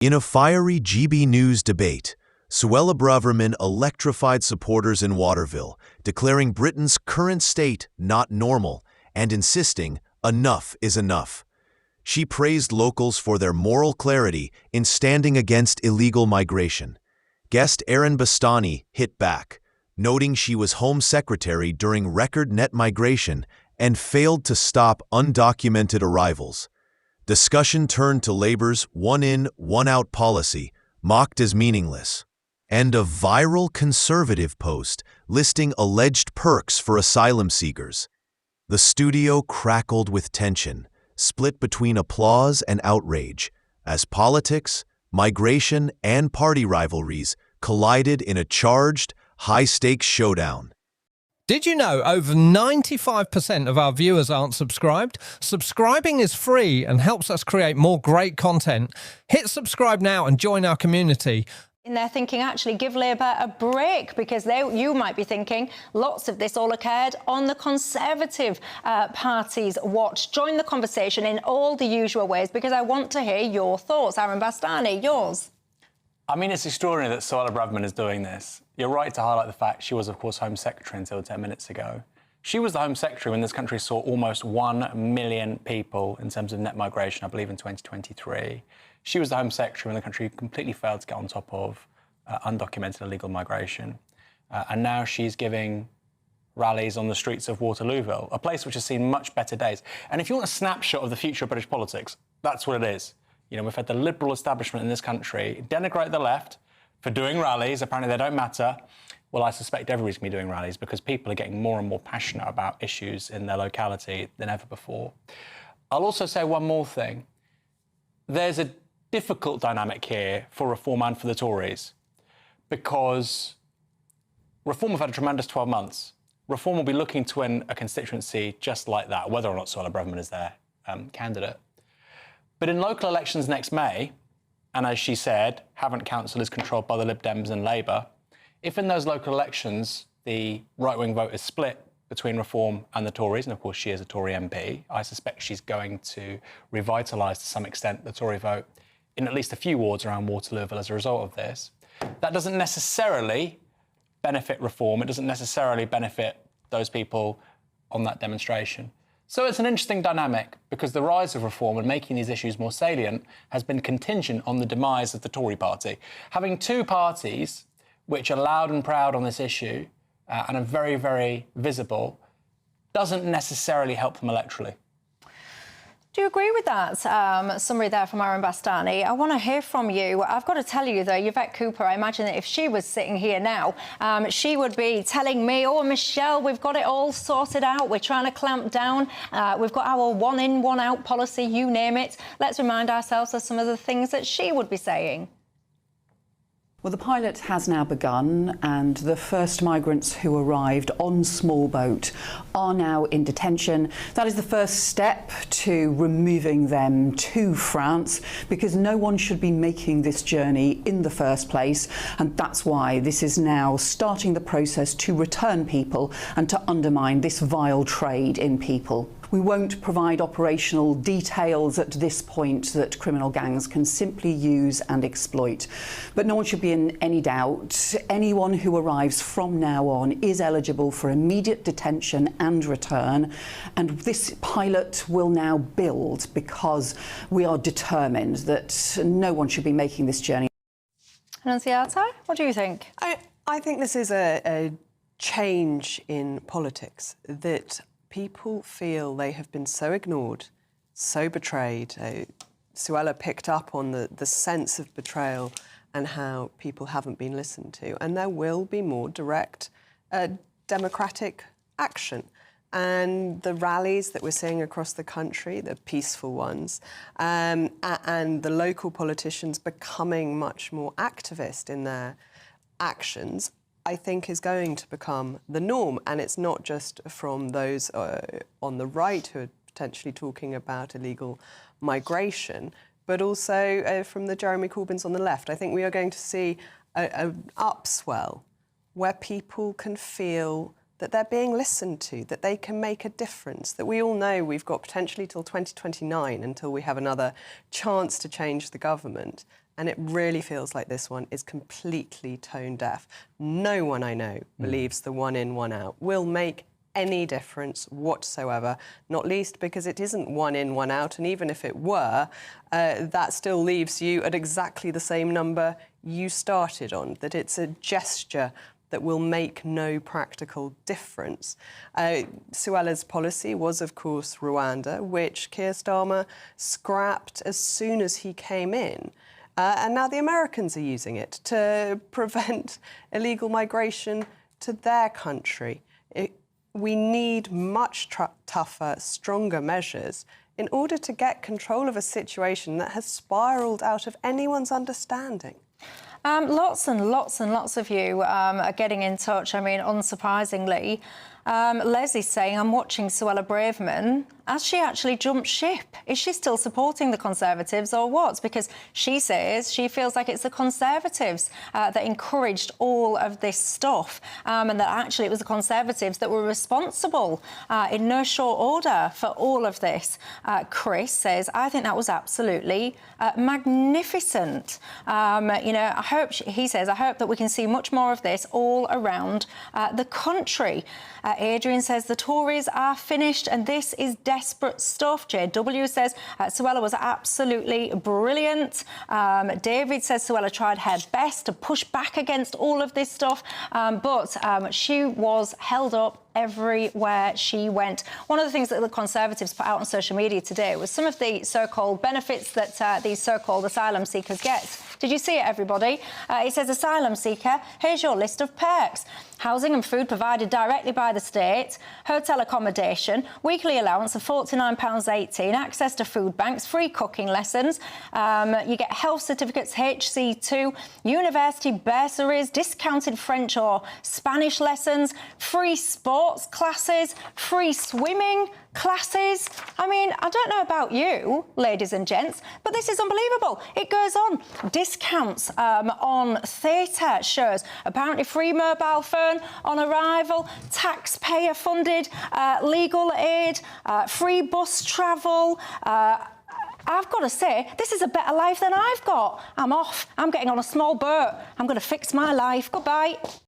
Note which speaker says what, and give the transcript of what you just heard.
Speaker 1: In a fiery GB News debate, Suella Braverman electrified supporters in Waterville, declaring Britain's current state not normal and insisting enough is enough. She praised locals for their moral clarity in standing against illegal migration. Guest Erin Bastani hit back, noting she was Home Secretary during record net migration and failed to stop undocumented arrivals. Discussion turned to Labour's one-in, one-out policy, mocked as meaningless, and a viral Conservative post listing alleged perks for asylum seekers. The studio crackled with tension, split between applause and outrage, as politics, migration, and party rivalries collided in a charged, high-stakes showdown.
Speaker 2: Did you know over 95% of our viewers aren't subscribed? Subscribing is free and helps us create more great content. Hit subscribe now and join our community.
Speaker 3: In their thinking, actually, give Labour a break, because you might be thinking lots of this all occurred on the Conservative Party's watch. Join the conversation in all the usual ways, because I want to hear your thoughts. Aaron Bastani, yours.
Speaker 4: I mean, it's extraordinary that Suella Braverman is doing this. You're right to highlight the fact she was, of course, Home Secretary until 10 minutes ago. She was the Home Secretary when this country saw almost 1 million people in terms of net migration, I believe, in 2023. She was the Home Secretary when the country completely failed to get on top of undocumented illegal migration. And now she's giving rallies on the streets of Waterlooville, a place which has seen much better days. And if you want a snapshot of the future of British politics, that's what it is. You know, we've had the liberal establishment in this country denigrate the left for doing rallies. Apparently they don't matter. Well, I suspect everybody's going to be doing rallies because people are getting more and more passionate about issues in their locality than ever before. I'll also say one more thing. There's a difficult dynamic here for Reform and for the Tories, because Reform have had a tremendous 12 months. Reform will be looking to win a constituency just like that, whether or not Suella Braverman is their candidate. But in local elections next May, and as she said, Havant Council is controlled by the Lib Dems and Labour, if in those local elections the right-wing vote is split between Reform and the Tories, and of course she is a Tory MP, I suspect she's going to revitalise to some extent the Tory vote in at least a few wards around Waterlooville as a result of this. That doesn't necessarily benefit Reform. It doesn't necessarily benefit those people on that demonstration. So it's an interesting dynamic, because the rise of Reform and making these issues more salient has been contingent on the demise of the Tory party. Having two parties which are loud and proud on this issue and are very, very visible doesn't necessarily help them electorally.
Speaker 3: Do you agree with that summary there from Aaron Bastani? I want to hear from you. I've got to tell you, though, Yvette Cooper, I imagine that if she was sitting here now, she would be telling me, oh, Michelle, we've got it all sorted out. We're trying to clamp down. We've got our one-in, one-out policy, you name it. Let's remind ourselves of some of the things that she would be saying.
Speaker 5: Well, the pilot has now begun, and the first migrants who arrived on small boat are now in detention. That is the first step to removing them to France, because no one should be making this journey in the first place, and that's why this is now starting the process to return people and to undermine this vile trade in people. We won't provide operational details at this point that criminal gangs can simply use and exploit. But no one should be in any doubt. Anyone who arrives from now on is eligible for immediate detention and return. And this pilot will now build, because we are determined that no one should be making this journey.
Speaker 3: Annunziata, what do you think?
Speaker 6: I think this is a change in politics, that people feel they have been so ignored, so betrayed. Suella picked up on the sense of betrayal and how people haven't been listened to. And there will be more direct democratic action. And the rallies that we're seeing across the country, the peaceful ones, and the local politicians becoming much more activist in their actions, I think is going to become the norm. And it's not just from those on the right who are potentially talking about illegal migration, but also from the Jeremy Corbyns on the left. I think we are going to see an upswell where people can feel that they're being listened to, that they can make a difference, that we all know we've got potentially till 2029 until we have another chance to change the government. And it really feels like this one is completely tone deaf. No one I know believes the one in, one out will make any difference whatsoever, not least because it isn't one in, one out, and even if it were, that still leaves you at exactly the same number you started on, that it's a gesture that will make no practical difference. Suella's policy was, of course, Rwanda, which Keir Starmer scrapped as soon as he came in. And now the Americans are using it to prevent illegal migration to their country. We need much tougher, stronger measures in order to get control of a situation that has spiralled out of anyone's understanding.
Speaker 3: Lots and lots and lots of you are getting in touch. I mean, unsurprisingly, Leslie's saying, I'm watching Suella Braverman. Has she actually jumped ship? Is she still supporting the Conservatives or what? Because she says she feels like it's the Conservatives that encouraged all of this stuff and that actually it was the Conservatives that were responsible in no short order for all of this. Chris says, I think that was absolutely magnificent. You know, he says, I hope that we can see much more of this all around the country. Adrian says the Tories are finished and this is desperate stuff. JW says Suella was absolutely brilliant. David says Suella tried her best to push back against all of this stuff, but she was held up everywhere she went. One of the things that the Conservatives put out on social media today was some of the so-called benefits that these so-called asylum seekers get. Did you see it, everybody? It says, asylum seeker, here's your list of perks. Housing and food provided directly by the state, hotel accommodation, weekly allowance of £49.18, access to food banks, free cooking lessons, you get health certificates, HC2, university bursaries, discounted French or Spanish lessons, free sports classes, free swimming classes. I mean, I don't know about you, ladies and gents, but this is unbelievable. It goes on. Discounts on theatre shows, apparently free mobile phone on arrival, taxpayer-funded legal aid, free bus travel. I've got to say, this is a better life than I've got. I'm off. I'm getting on a small boat. I'm going to fix my life. Goodbye.